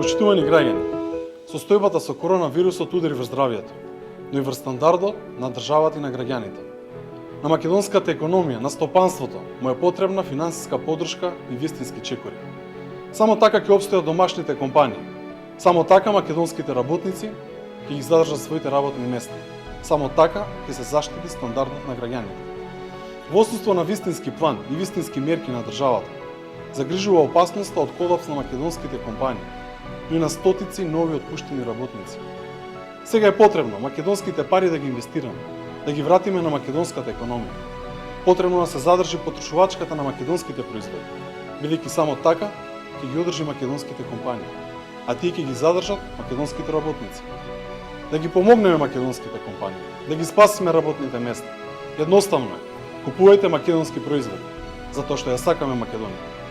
Почитувани граѓани, состојбата со коронавирусот удари врз здравјето, но и врз стандардот на државата и на граѓаните. На македонската економија, на стопанството, му е потребна финансиска поддршка и вистински чекори. Само така ќе опстојат домашните компании. Само така македонските работници ќе ги задржат своите работни места. Само така ќе се заштити стандардот на граѓаните. Во отсуство на вистински план и вистински мерки на државата, загрижува опасноста од колапс на македонските компании, но и на стотици нови отпуштени работници. Сега е потребно македонските пари да ги инвестираме, да ги вратиме на македонската економија. Потребно да се задржи потрошувачката на македонските производи, бидејќи само така ќе ги одржи македонските компании, а тие ќе ги задржат македонските работници. Да ги помогнеме македонските компании, да ги спасиме работните места. Едноставно е, купувајте македонски производи, затоа што ја сакаме Македонија.